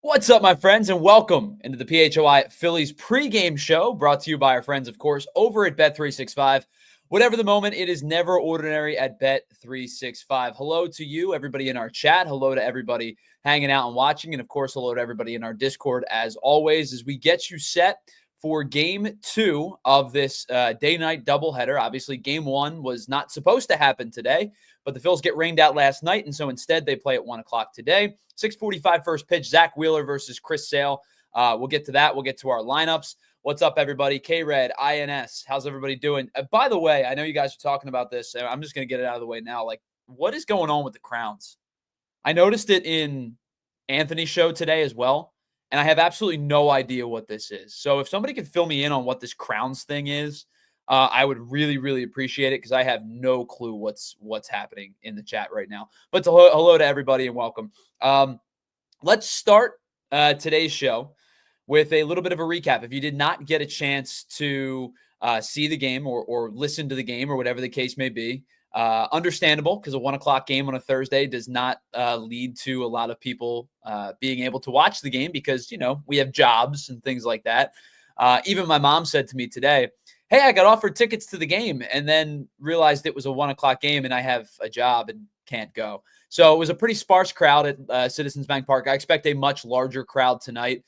What's up, my friends, and welcome into the PHLY Phillies pregame show, brought to you by our friends, of course, over at Bet365. Whatever the moment, it is never ordinary at Bet365. Hello to you, everybody in our chat. Hello to everybody hanging out and watching. And, of course, hello to everybody in our Discord, as always, as we get you set for Game 2 of this day-night doubleheader. Obviously, Game 1 was not supposed to happen today, but the Phils get rained out last night, and so instead they play at 1 o'clock today. 6:45 first pitch, Zack Wheeler versus Chris Sale. We'll get to that. We'll get to our lineups. What's up, everybody? K-Red, INS, how's everybody doing? By the way, I know you guys are talking about this, and I'm just going to get it out of the way now. Like, what is going on with the crowns? I noticed it in Anthony's show today as well, and I have absolutely no idea what this is. So if somebody could fill me in on what this crowns thing is, I would really, really appreciate it because I have no clue what's happening in the chat right now. But hello to everybody and welcome. Let's start today's show with a little bit of a recap. If you did not get a chance to see the game or listen to the game or whatever the case may be, understandable, because a 1 o'clock game on a Thursday does not lead to a lot of people being able to watch the game because, you know, we have jobs and things like that. Even my mom said to me today, hey, I got offered tickets to the game and then realized it was a 1 o'clock game and I have a job and can't go. So it was a pretty sparse crowd at Citizens Bank Park. I expect a much larger crowd tonight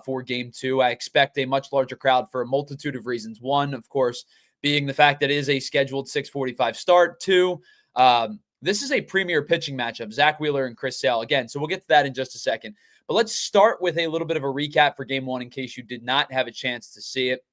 for Game 2. I expect a much larger crowd for a multitude of reasons. One, of course, being the fact that it is a scheduled 6:45 start. Two, this is a premier pitching matchup, Zack Wheeler and Chris Sale. Again, so we'll get to that in just a second. But let's start with a little bit of a recap for Game 1 in case you did not have a chance to see it.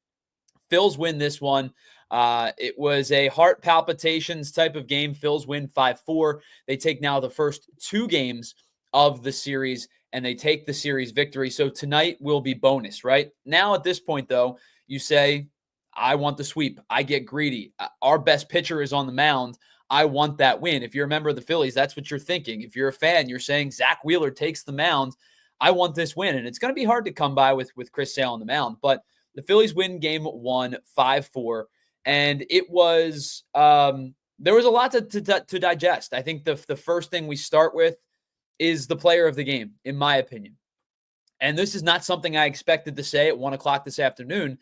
Phils win this one. It was a heart palpitations type of game. Phils win 5-4. They take now the first 2 games of the series, and they take the series victory. So tonight will be bonus, right? Now at this point, though, you say, I want the sweep. I get greedy. Our best pitcher is on the mound. I want that win. If you're a member of the Phillies, that's what you're thinking. If you're a fan, you're saying Zack Wheeler takes the mound. I want this win. And it's going to be hard to come by with Chris Sale on the mound. But the Phillies win Game 1, 5-4. And it was there was a lot to digest. I think the first thing we start with is the player of the game, in my opinion. And this is not something I expected to say at 1 o'clock this afternoon.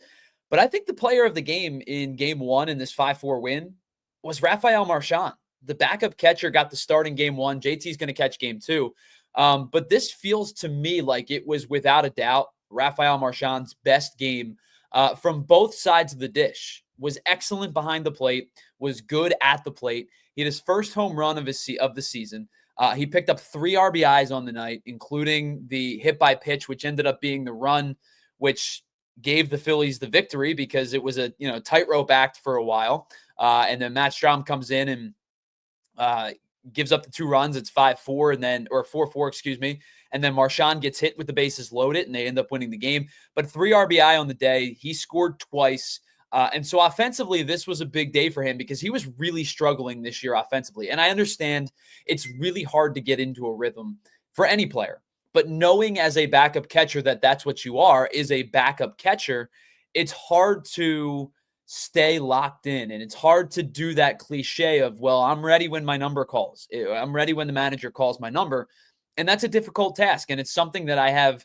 But I think the player of the game in Game 1 in this 5-4 win was Rafael Marchand. The backup catcher got the start in Game 1. JT's going to catch Game 2. But this feels to me like it was without a doubt Rafael Marchand's best game from both sides of the dish. Was excellent behind the plate, was good at the plate. He had his first home run of the season. He picked up 3 RBIs on the night, including the hit by pitch, which ended up being the run, which gave the Phillies the victory because it was a tightrope act for a while. And then Matt Strahm comes in and gives up the 2 runs. It's 5-4 and then, or 4-4, excuse me. And then Marchand gets hit with the bases loaded and they end up winning the game. But 3 RBI on the day. He scored twice. And so offensively, this was a big day for him because he was really struggling this year offensively. And I understand it's really hard to get into a rhythm for any player. But knowing as a backup catcher that that's what you are, is a backup catcher, it's hard to stay locked in. And it's hard to do that cliche of, well, I'm ready when my number calls. I'm ready when the manager calls my number. And that's a difficult task. And it's something that I have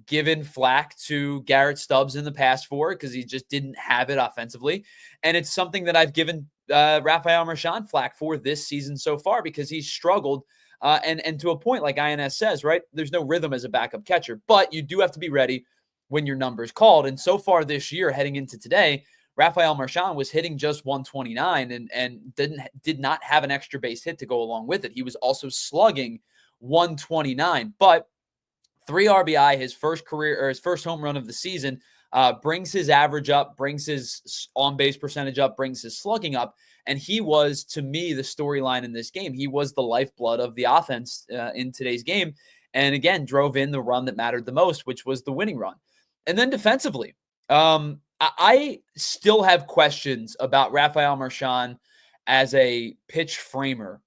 given flack to Garrett Stubbs in the past for because he just didn't have it offensively. And it's something that I've given Rafael Marchand flack for this season so far because he's struggled. And to a point, like INS says, right, there's no rhythm as a backup catcher, but you do have to be ready when your number is called. And so far this year, heading into today, Rafael Marchand was hitting just 129 and did not have an extra base hit to go along with it. He was also slugging 129, but 3 RBI, his first home run of the season, brings his average up, brings his on-base percentage up, brings his slugging up. And he was, to me, the storyline in this game. He was the lifeblood of the offense in today's game. And again, drove in the run that mattered the most, which was the winning run. And then defensively, I still have questions about Rafael Marchand as a pitch framer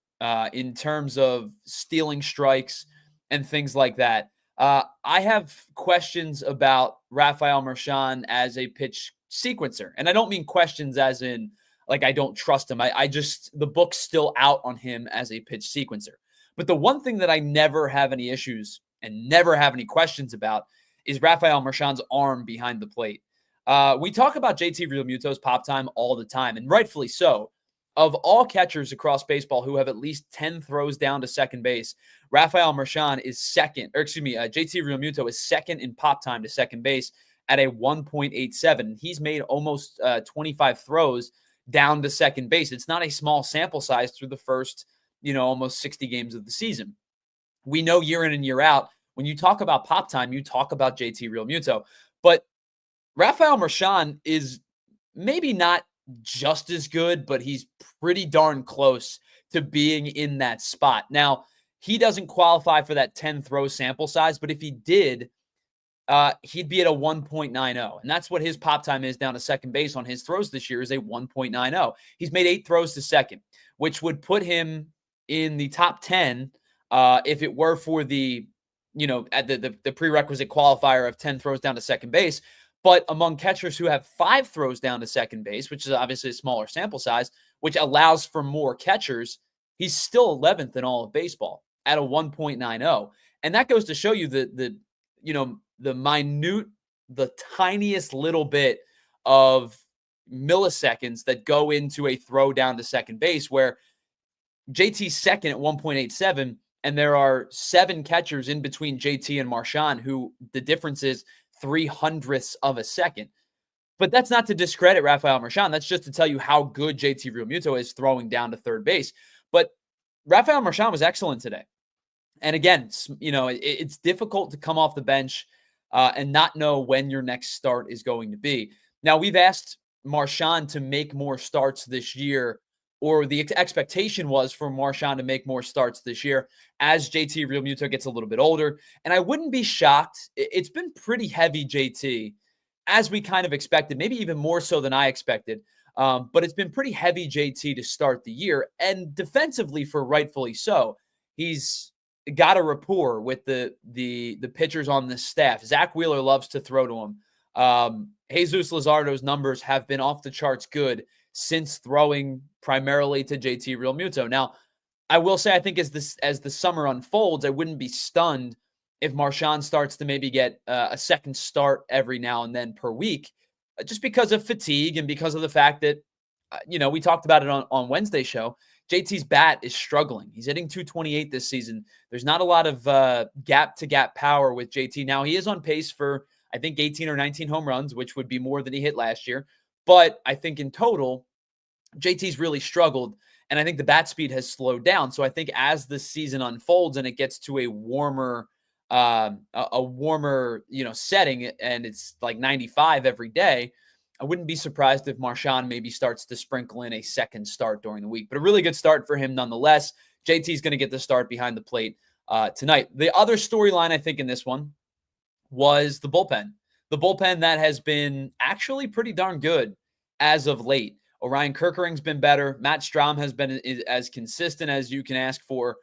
in terms of stealing strikes and things like that. I have questions about Rafael Marchand as a pitch sequencer. And I don't mean questions as in, like, I don't trust him. The book's still out on him as a pitch sequencer. But the one thing that I never have any issues and never have any questions about is Rafael Marchan's arm behind the plate. We talk about JT Realmuto's pop time all the time, and rightfully so. Of all catchers across baseball who have at least 10 throws down to second base, Rafael Marchan is second, or excuse me, JT Realmuto is second in pop time to second base at a 1.87. He's made almost 25 throws down to second base. It's not a small sample size through the first, almost 60 games of the season. We know year in and year out, when you talk about pop time, you talk about JT Realmuto. But Rafael Marchan is maybe not just as good, but he's pretty darn close to being in that spot. Now, he doesn't qualify for that 10 throw sample size, but if he did, he'd be at a 1.90. And that's what his pop time is down to second base on his throws this year, is a 1.90. He's made 8 throws to second, which would put him in the top 10 if it were for the, at the prerequisite qualifier of 10 throws down to second base. But among catchers who have 5 throws down to second base, which is obviously a smaller sample size, which allows for more catchers, he's still 11th in all of baseball at a 1.90. And that goes to show you the minute, the tiniest little bit of milliseconds that go into a throw down to second base, where JT's second at 1.87, and there are 7 catchers in between JT and Marchan who the difference is 0.03 of a second. But that's not to discredit Rafael Marchan. That's just to tell you how good JT Realmuto is throwing down to third base. But Rafael Marchan was excellent today. And again, it's difficult to come off the bench and not know when your next start is going to be. Now, we've asked Marchan to make more starts this year, or the expectation was for Marchan to make more starts this year as JT Realmuto gets a little bit older. And I wouldn't be shocked. It's been pretty heavy JT, as we kind of expected, maybe even more so than I expected. But it's been pretty heavy JT to start the year, and defensively for rightfully so. He's got a rapport with the pitchers on this staff. Zack Wheeler loves to throw to him. Jesus Luzardo's numbers have been off the charts good since throwing primarily to JT Realmuto. Now, I will say, I think as the summer unfolds, I wouldn't be stunned if Marchan starts to maybe get a second start every now and then per week, just because of fatigue and because of the fact that, we talked about it on Wednesday's show. JT's bat is struggling. He's hitting 228 this season. There's not a lot of gap-to-gap power with JT. Now, he is on pace for, I think, 18 or 19 home runs, which would be more than he hit last year. But I think in total, JT's really struggled, and I think the bat speed has slowed down. So I think as the season unfolds and it gets to a warmer, setting, and it's like 95 every day, I wouldn't be surprised if Marchan maybe starts to sprinkle in a second start during the week. But a really good start for him nonetheless. JT's going to get the start behind the plate tonight. The other storyline, I think, in this one was the bullpen. The bullpen that has been actually pretty darn good as of late. Orion Kerkering's been better. Matt Strahm has been as consistent as you can ask for.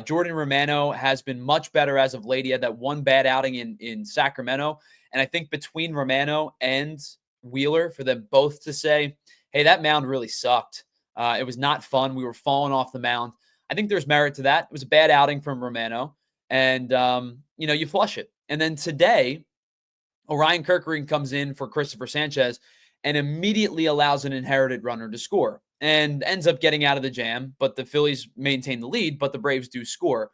Jordan Romano has been much better as of late. He had that one bad outing in Sacramento. And I think between Romano and Wheeler, for them both to say, hey, that mound really sucked. It was not fun. We were falling off the mound. I think there's merit to that. It was a bad outing from Romano. And, you flush it. And then today, Orion Kerkering comes in for Christopher Sanchez and immediately allows an inherited runner to score and ends up getting out of the jam. But the Phillies maintain the lead, but the Braves do score.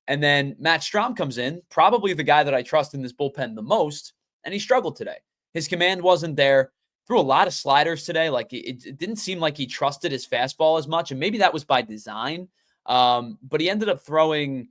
And then Matt Strahm comes in, probably the guy that I trust in this bullpen the most, and he struggled today. His command wasn't there. Threw a lot of sliders today. Like it didn't seem like he trusted his fastball as much, and maybe that was by design. But he ended up throwing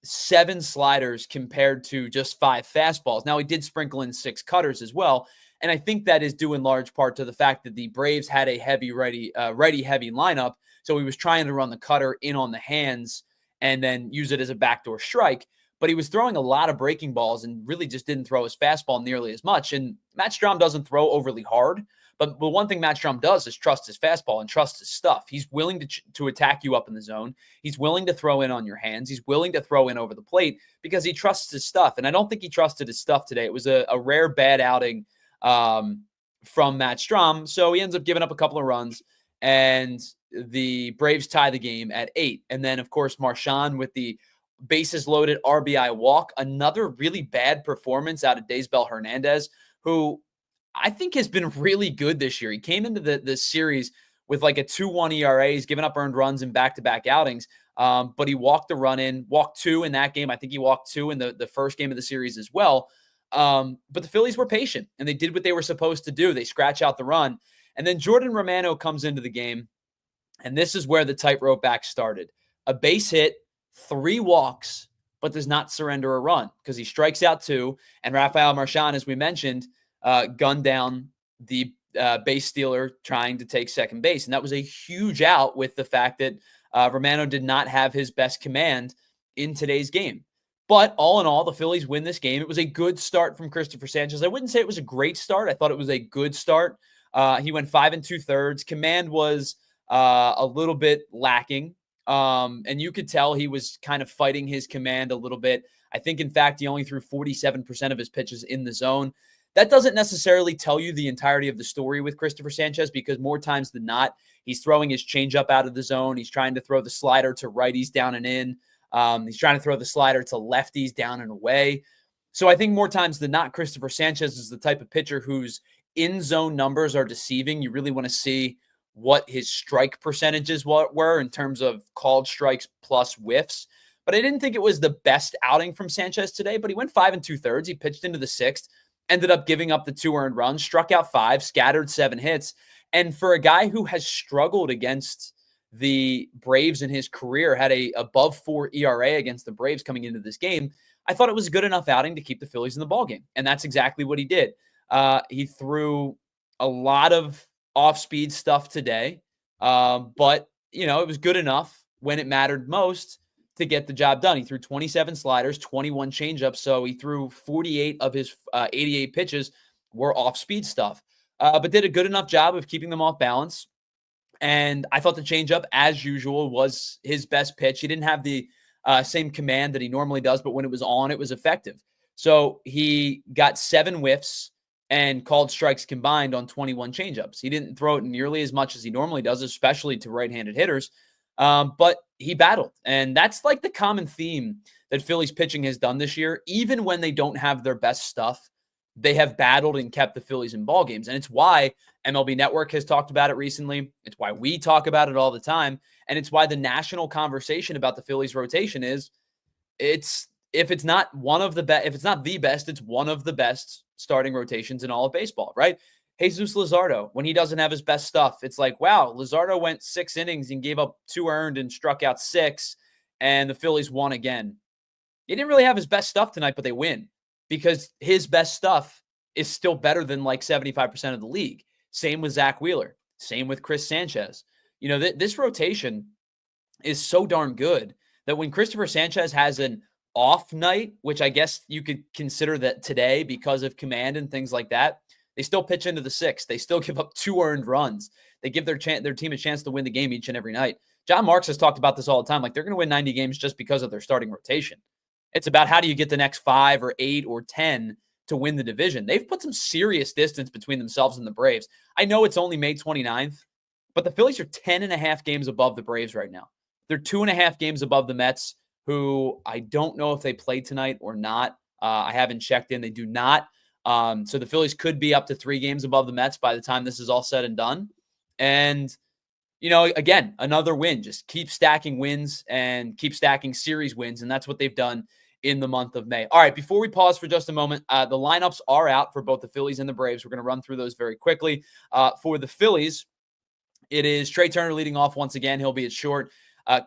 7 sliders compared to just 5 fastballs. Now, he did sprinkle in 6 cutters as well. And I think that is due in large part to the fact that the Braves had a heavy righty-heavy lineup. So he was trying to run the cutter in on the hands and then use it as a backdoor strike. But he was throwing a lot of breaking balls and really just didn't throw his fastball nearly as much. And Matt Strahm doesn't throw overly hard. But the one thing Matt Strahm does is trust his fastball and trust his stuff. He's willing to attack you up in the zone. He's willing to throw in on your hands. He's willing to throw in over the plate because he trusts his stuff. And I don't think he trusted his stuff today. It was a rare bad outing from Matt Strahm. So he ends up giving up a couple of runs, and the Braves tie the game at 8. And then, of course, Marchan with the bases loaded RBI walk. Another really bad performance out of Daysbel Hernandez, who I think has been really good this year. He came into the series with like a 2.1 ERA. He's given up earned runs in back-to-back outings, but he walked walked 2 in that game. I think he walked 2 in the first game of the series as well. But the Phillies were patient, and they did what they were supposed to do. They scratch out the run. And then Jordan Romano comes into the game, and this is where the tightrope act started. A base hit, 3 walks, but does not surrender a run because he strikes out 2. And Rafael Marchand, as we mentioned, gunned down the base stealer trying to take second base. And that was a huge out with the fact that Romano did not have his best command in today's game. But all in all, the Phillies win this game. It was a good start from Christopher Sanchez. I wouldn't say it was a great start. I thought it was a good start. He went 5 2/3. Command was a little bit lacking. And you could tell he was kind of fighting his command a little bit. I think, in fact, he only threw 47% of his pitches in the zone. That doesn't necessarily tell you the entirety of the story with Christopher Sanchez, because more times than not, he's throwing his changeup out of the zone. He's trying to throw the slider to righties down and in. He's trying to throw the slider to lefties down and away. So I think more times than not, Christopher Sanchez is the type of pitcher whose in-zone numbers are deceiving. You really want to see what his strike percentages were in terms of called strikes plus whiffs. But I didn't think it was the best outing from Sanchez today, but he went 5 2/3. He pitched into the 6th, ended up giving up the 2 earned runs, struck out 5, scattered 7 hits. And for a guy who has struggled against the Braves in his career, had a above 4 ERA against the Braves coming into this game, I thought it was a good enough outing to keep the Phillies in the ballgame. And that's exactly what he did. He threw a lot of off-speed stuff today, but, it was good enough when it mattered most to get the job done. He threw 27 sliders, 21 changeups, so he threw 48 of his 88 pitches were off-speed stuff, but did a good enough job of keeping them off balance. And I thought the changeup, as usual, was his best pitch. He didn't have the same command that he normally does, but when it was on, it was effective. So he got 7 whiffs and called strikes combined on 21 changeups. He didn't throw it nearly as much as he normally does, especially to right-handed hitters, but he battled. And that's like the common theme that Phillies pitching has done this year. Even when they don't have their best stuff, they have battled and kept the Phillies in ball games. And it's why MLB Network has talked about it recently. It's why we talk about it all the time. And it's why the national conversation about the Phillies rotation is if it's not one of the best, if it's not the best, it's one of the best starting rotations in all of baseball, right? Jesus Luzardo, when he doesn't have his best stuff, it's like, wow, Luzardo went 6 innings and gave up 2 earned and struck out 6, and the Phillies won again. He didn't really have his best stuff tonight, but they win because his best stuff is still better than like 75% of the league. Same with Zack Wheeler. Same with Chris Sanchez. This rotation is so darn good that when Christopher Sanchez has an off night, which I guess you could consider that today because of command and things like that, they still pitch into the 6th. They still give up 2 earned runs. They give their team a chance to win the game each and every night. John Marks has talked about this all the time. Like, they're going to win 90 games just because of their starting rotation. It's about how do you get the next 5 or 8 or 10 to win the division. They've put some serious distance between themselves and the Braves. I know it's only May 29th, but the Phillies are 10.5 games above the Braves right now. They're 2.5 games above the Mets, who I don't know if they play tonight or not. I haven't checked in. They do not. So the Phillies could be up to 3 games above the Mets by the time this is all said and done. And, again, another win. Just keep stacking wins and keep stacking series wins. And that's what they've done in the month of May. All right, before we pause for just a moment, the lineups are out for both the Phillies and the Braves. We're going to run through those very quickly. For the Phillies, it is Trey Turner leading off once again. He'll be at short.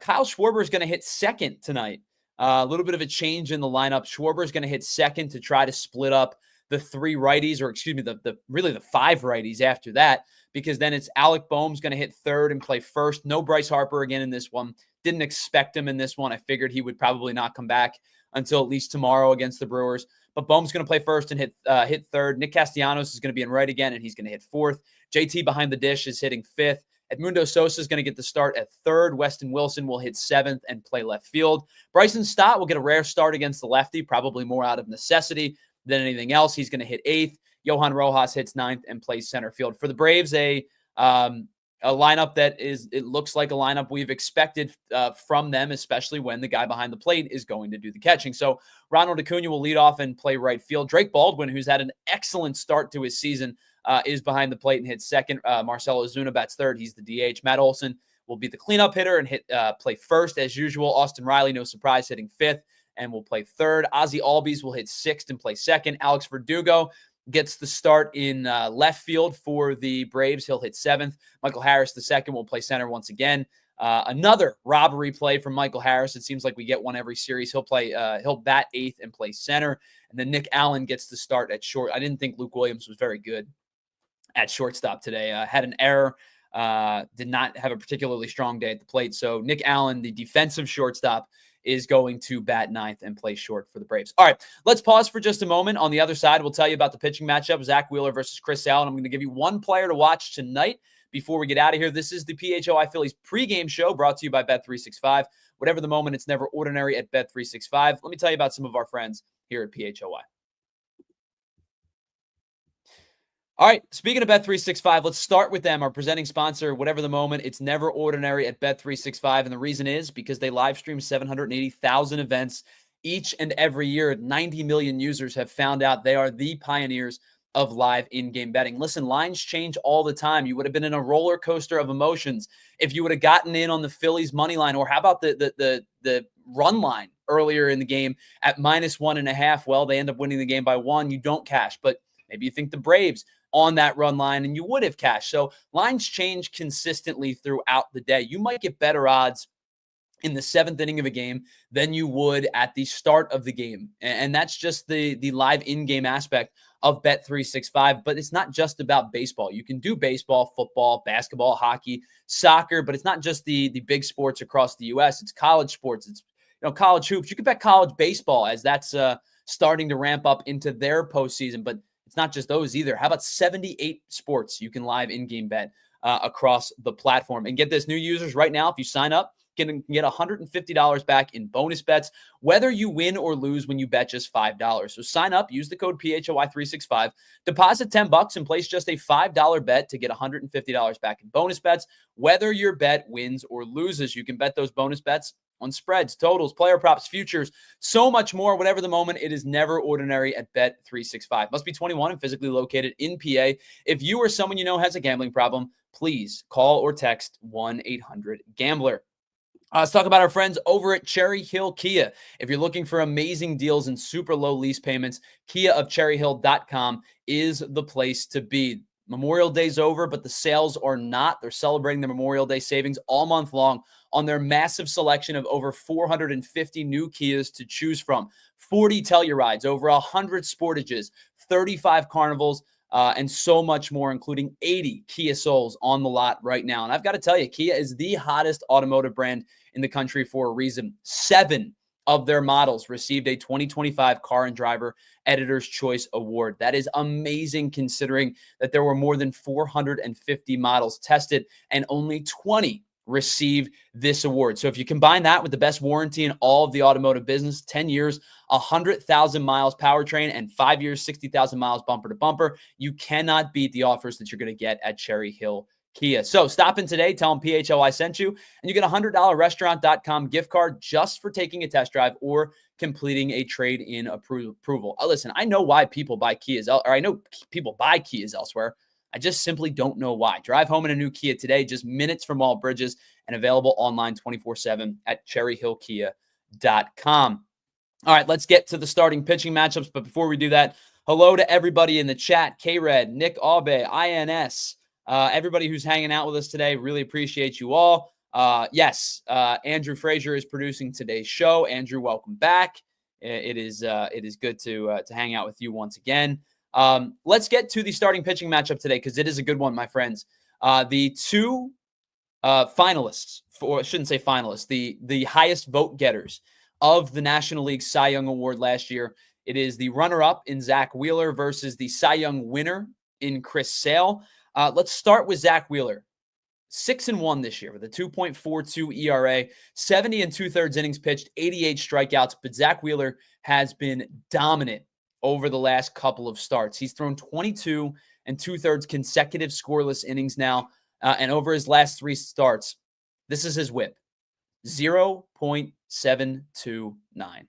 Kyle Schwarber is going to hit second tonight. A little bit of a change in the lineup. Schwarber is going to hit second to try to split up the 3 righties, or excuse me, the 5 righties after that, because then it's Alec Boehm's going to hit third and play first. No Bryce Harper again in this one. Didn't expect him in this one. I figured he would probably not come back until at least tomorrow against the Brewers. But Boehm's going to play first and hit third. Nick Castellanos is going to be in right again, and he's going to hit fourth. JT behind the dish is hitting fifth. Edmundo Sosa is going to get the start at third. Weston Wilson will hit seventh and play left field. Bryson Stott will get a rare start against the lefty, probably more out of necessity than anything else. He's going to hit eighth. Johan Rojas hits ninth and plays center field. For the Braves, a a lineup that it looks like a lineup we've expected from them, especially when the guy behind the plate is going to do the catching. So Ronald Acuna will lead off and play right field. Drake Baldwin, who's had an excellent start to his season, is behind the plate and hits second. Marcell Ozuna bats third. He's the DH. Matt Olson will be the cleanup hitter and play first as usual. Austin Riley, no surprise, hitting fifth and will play third. Ozzie Albies will hit sixth and play second. Alex Verdugo gets the start in left field for the Braves. He'll hit seventh. Michael Harris, the second, will play center once again. Another robbery play from Michael Harris. It seems like we get one every series. He'll bat eighth and play center. And then Nick Allen gets the start at short. I didn't think Luke Williams was very good at shortstop today. Had an error. Did not have a particularly strong day at the plate. So Nick Allen, the defensive shortstop, is going to bat ninth and play short for the Braves. All right, let's pause for just a moment. On the other side, we'll tell you about the pitching matchup, Zack Wheeler versus Chris Sale. And I'm going to give you one player to watch tonight before we get out of here. This is the PHLY Phillies pregame show brought to you by Bet365. Whatever the moment, it's never ordinary at Bet365. Let me tell you about some of our friends here at PHLY. All right, speaking of Bet365, let's start with them, our presenting sponsor. Whatever the moment, it's never ordinary at Bet365. And the reason is because they live stream 780,000 events each and every year. 90 million users have found out they are the pioneers of live in-game betting. Listen, lines change all the time. You would have been in a roller coaster of emotions if you would have gotten in on the Phillies money line, or how about the run line earlier in the game at -1.5? Well, they end up winning the game by 1. You don't cash, but maybe you think the Braves on that run line and you would have cashed. So lines change consistently throughout the day. You might get better odds in the seventh inning of a game than you would at the start of the game. And that's just the live in-game aspect of Bet365. But it's not just about baseball. You can do baseball, football, basketball, hockey, soccer, but it's not just the big sports across the U.S. It's college sports. It's college hoops. You can bet college baseball as that's starting to ramp up into their postseason. But it's not just those either. How about 78 sports you can live in-game bet across the platform? And get this, new users right now, if you sign up, can get $150 back in bonus bets, whether you win or lose when you bet just $5. So sign up, use the code PHLY365, deposit $10 and place just a $5 bet to get $150 back in bonus bets, whether your bet wins or loses. You can bet those bonus bets on spreads, totals, player props, futures, so much more. Whatever the moment, it is never ordinary at Bet365. Must be 21 and physically located in PA. If you or someone you know has a gambling problem, please call or text 1-800-GAMBLER. Let's talk about our friends over at Cherry Hill Kia. If you're looking for amazing deals and super low lease payments, KiaofCherryHill.com is the place to be. Memorial Day's over, but the sales are not. They're celebrating the Memorial Day savings all month long on their massive selection of over 450 new Kias to choose from. 40 Tellurides, over 100 Sportages, 35 Carnivals, and so much more, including 80 Kia Souls on the lot right now. And I've got to tell you, Kia is the hottest automotive brand in the country for a reason. 7 of their models received a 2025 Car and Driver Editor's Choice Award. That is amazing considering that there were more than 450 models tested and only 20 received this award. So if you combine that with the best warranty in all of the automotive business, 10 years, 100,000 miles powertrain, and 5 years, 60,000 miles bumper to bumper, you cannot beat the offers that you're going to get at Cherry Hill Kia. So stop in today, tell them PHLY sent you, and you get a $100 restaurant.com gift card just for taking a test drive or completing a trade-in approval. Listen, I know why people buy Kias, or I know people buy Kias elsewhere. I just simply don't know why. Drive home in a new Kia today, just minutes from all bridges, and available online 24/7 at cherryhillkia.com. All right, let's get to the starting pitching matchups. But before we do that, hello to everybody in the chat. K-Red, Nick Aube, INS, everybody who's hanging out with us today. Really appreciate you all. Yes, Andrew Frazier is producing today's show. Andrew, welcome back. It is good to hang out with you once again. Let's get to the starting pitching matchup today because it is a good one, my friends. The two finalists, I shouldn't say finalists, the highest vote getters of the National League Cy Young Award last year. It is the runner-up in Zack Wheeler versus the Cy Young winner in Chris Sale. Let's start with Zack Wheeler. 6-1 this year with a 2.42 ERA, 70 2/3 innings pitched, 88 strikeouts. But Zack Wheeler has been dominant over the last couple of starts. He's thrown 22 2/3 consecutive scoreless innings now. And over his last 3 starts, this is his whip, 0.729.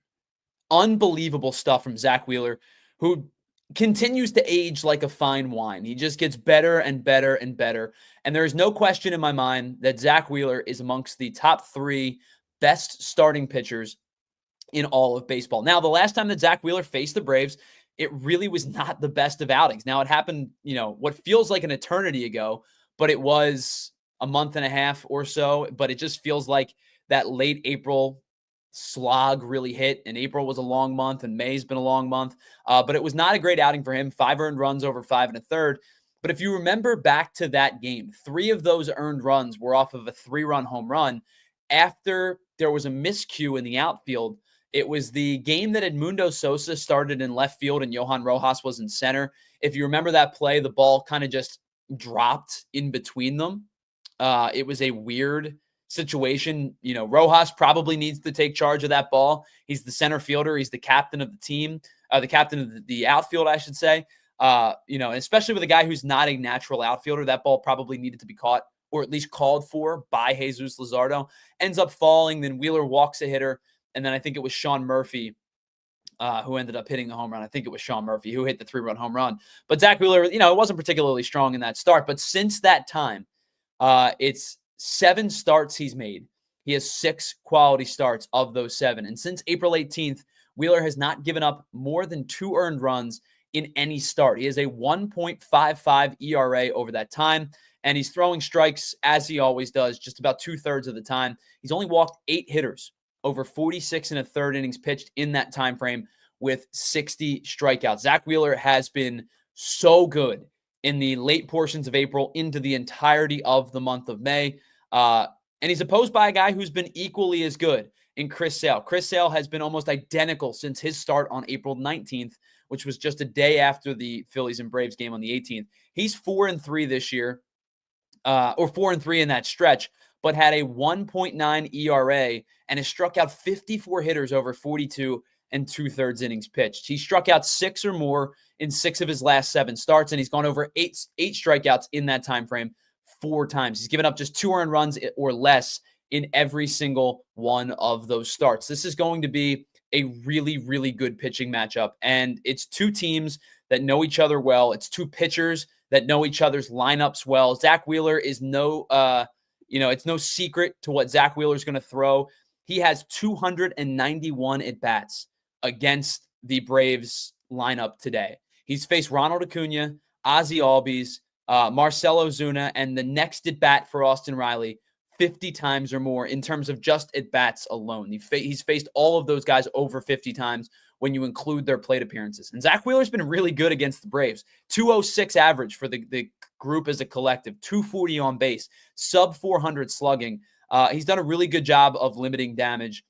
Unbelievable stuff from Zack Wheeler, who continues to age like a fine wine. He just gets better and better and better. And there is no question in my mind that Zack Wheeler is amongst the top 3 best starting pitchers in all of baseball. Now, the last time that Zack Wheeler faced the Braves, it really was not the best of outings. Now, it happened, what feels like an eternity ago, but it was a month and a half or so. But it just feels like that late April slog really hit, and April was a long month, and May's been a long month. But it was not a great outing for him. 5 earned runs over 5 1/3. But if you remember back to that game, 3 of those earned runs were off of a 3-run home run after there was a miscue in the outfield. It was the game that Edmundo Sosa started in left field and Johan Rojas was in center. If you remember that play, the ball kind of just dropped in between them. It was a weird situation. Rojas probably needs to take charge of that ball. He's the center fielder. He's the captain of the team, the captain of the outfield, I should say. Especially with a guy who's not a natural outfielder, that ball probably needed to be caught or at least called for by Jesus Luzardo. Ends up falling. Then Wheeler walks a hitter. And then I think it was Sean Murphy who ended up hitting the home run. I think it was Sean Murphy who hit the 3-run home run. But Zack Wheeler, it wasn't particularly strong in that start. But since that time, it's 7 starts he's made. He has 6 quality starts of those 7. And since April 18th, Wheeler has not given up more than 2 earned runs in any start. He has a 1.55 ERA over that time. And he's throwing strikes, as he always does, just about 2/3 of the time. He's only walked 8 hitters over 46 1/3 innings pitched in that time frame with 60 strikeouts. Zack Wheeler has been so good in the late portions of April into the entirety of the month of May. And he's opposed by a guy who's been equally as good in Chris Sale. Chris Sale has been almost identical since his start on April 19th, which was just a day after the Phillies and Braves game on the 18th. He's 4-3 this year, or 4-3 in that stretch, but had a 1.9 ERA and has struck out 54 hitters over 42 2/3 innings pitched. He struck out 6 or more in 6 of his last 7 starts, and he's gone over eight strikeouts in that time frame 4 times. He's given up just 2 earned runs or less in every single one of those starts. This is going to be a really, really good pitching matchup, and it's 2 teams that know each other well. It's 2 pitchers that know each other's lineups well. Zack Wheeler is it's no secret to what Zack Wheeler is going to throw. He has 291 at-bats against the Braves lineup today. He's faced Ronald Acuna, Ozzie Albies, Marcell Ozuna, and the next at-bat for Austin Riley 50 times or more in terms of just at-bats alone. He's faced all of those guys over 50 times when you include their plate appearances. And Zack Wheeler's been really good against the Braves. 206 average for the group as a collective, 240 on base, sub 400 slugging. He's done a really good job of limiting damage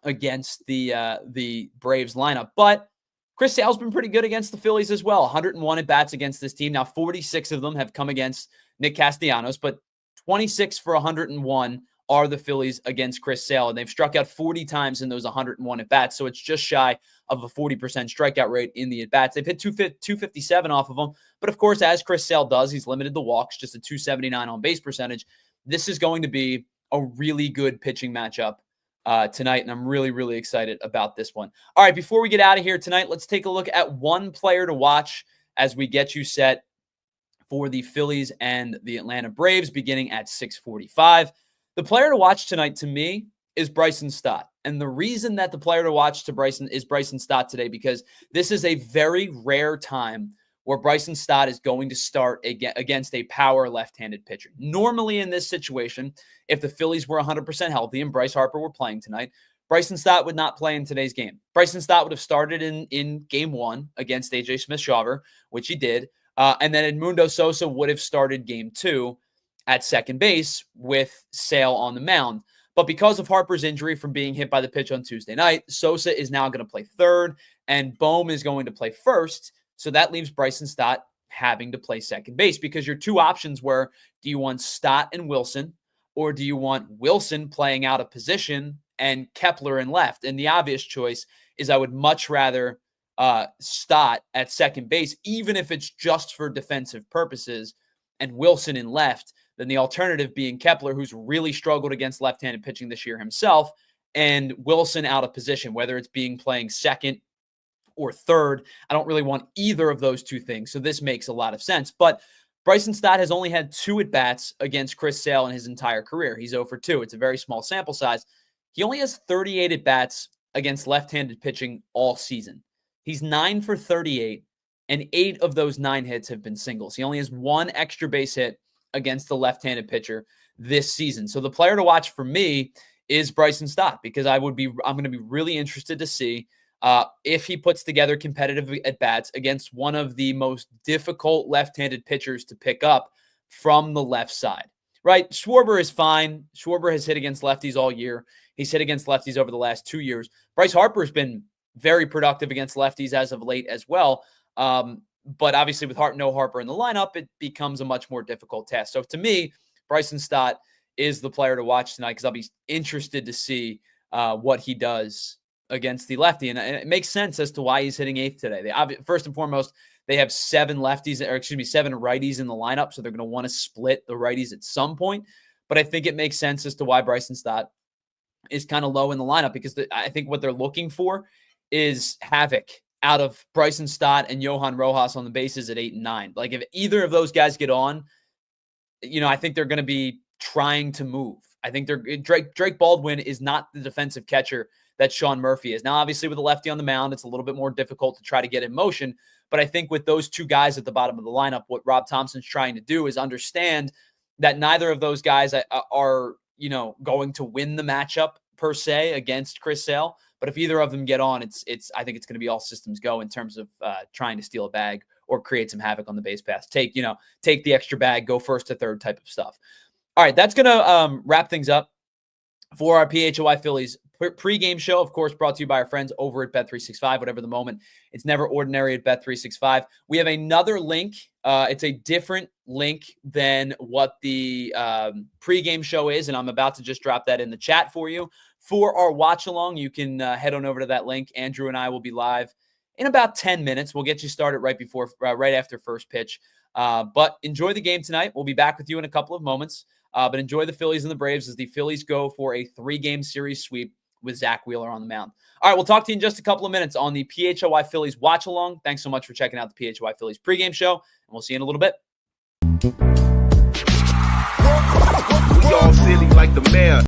against the Braves lineup. But Chris Sale's been pretty good against the Phillies as well. 101 at-bats against this team. Now, 46 of them have come against Nick Castellanos, but 26 for 101 are the Phillies against Chris Sale, and they've struck out 40 times in those 101 at-bats, so it's just shy of a 40% strikeout rate in the at-bats. They've hit 257 off of them, but of course, as Chris Sale does, he's limited the walks, just a 279 on-base percentage. This is going to be a really good pitching matchup tonight, and I'm really, really excited about this one. All right, before we get out of here tonight, let's take a look at one player to watch as we get you set for the Phillies and the Atlanta Braves beginning at 6:45. The player to watch tonight to me is Bryson Stott. And the reason that the player to watch is Bryson Stott today, because this is a very rare time where Bryson Stott is going to start against a power left-handed pitcher. Normally in this situation, if the Phillies were 100% healthy and Bryce Harper were playing tonight, Bryson Stott would not play in today's game. Bryson Stott would have started in game 1 against A.J. Smith-Shawver, which he did. And then Edmundo Sosa would have started game 2 at second base with Sale on the mound. But because of Harper's injury from being hit by the pitch on Tuesday night, Sosa is now going to play third, and Bohm is going to play first. So that leaves Bryson Stott having to play second base, because your 2 options were, do you want Stott and Wilson, or do you want Wilson playing out of position and Kepler in left? And the obvious choice is I would much rather Stott at second base, even if it's just for defensive purposes, and Wilson in left, than the alternative being Kepler, who's really struggled against left-handed pitching this year himself, and Wilson out of position, whether it's playing second or third. I don't really want either of those two things, so this makes a lot of sense. But Bryson Stott has only had 2 at-bats against Chris Sale in his entire career. He's 0 for 2. It's a very small sample size. He only has 38 at-bats against left-handed pitching all season. He's 9 for 38, and 8 of those 9 hits have been singles. He only has 1 extra base hit against the left-handed pitcher this season. So the player to watch for me is Bryson Stott, because I'm going to be really interested to see if he puts together competitive at-bats against one of the most difficult left-handed pitchers to pick up from the left side, right? Schwarber is fine. Schwarber has hit against lefties all year. He's hit against lefties over the last 2 years. Bryce Harper has been very productive against lefties as of late as well. But obviously with no Harper in the lineup, it becomes a much more difficult task. So to me, Bryson Stott is the player to watch tonight, because I'll be interested to see what he does against the lefty. And it makes sense as to why he's hitting 8th today. First and foremost, they have 7 righties in the lineup, so they're going to want to split the righties at some point. But I think it makes sense as to why Bryson Stott is kind of low in the lineup, because I think what they're looking for is havoc out of Bryson Stott and Johan Rojas on the bases at 8 and 9. Like, if either of those guys get on, I think they're going to be trying to move. I think Drake Baldwin is not the defensive catcher that Sean Murphy is. Now, obviously, with a lefty on the mound, it's a little bit more difficult to try to get in motion. But I think with those 2 guys at the bottom of the lineup, what Rob Thompson's trying to do is understand that neither of those guys are going to win the matchup per se against Chris Sale. But if either of them get on, I think it's going to be all systems go in terms of trying to steal a bag or create some havoc on the base paths. Take the extra bag, go first to third type of stuff. All right, that's going to wrap things up for our PHLY Phillies pregame show, of course, brought to you by our friends over at Bet365. Whatever the moment, it's never ordinary at Bet365. We have another link. It's a different link than what the pregame show is, and I'm about to just drop that in the chat for you. For our watch along, you can head on over to that link. Andrew and I will be live in about 10 minutes. We'll get you started right after first pitch. But enjoy the game tonight. We'll be back with you in a couple of moments. But enjoy the Phillies and the Braves as the Phillies go for a 3-game series sweep with Zack Wheeler on the mound. All right, we'll talk to you in just a couple of minutes on the PHLY Phillies watch along. Thanks so much for checking out the PHLY Phillies pregame show, and we'll see you in a little bit. We all silly like the mayor.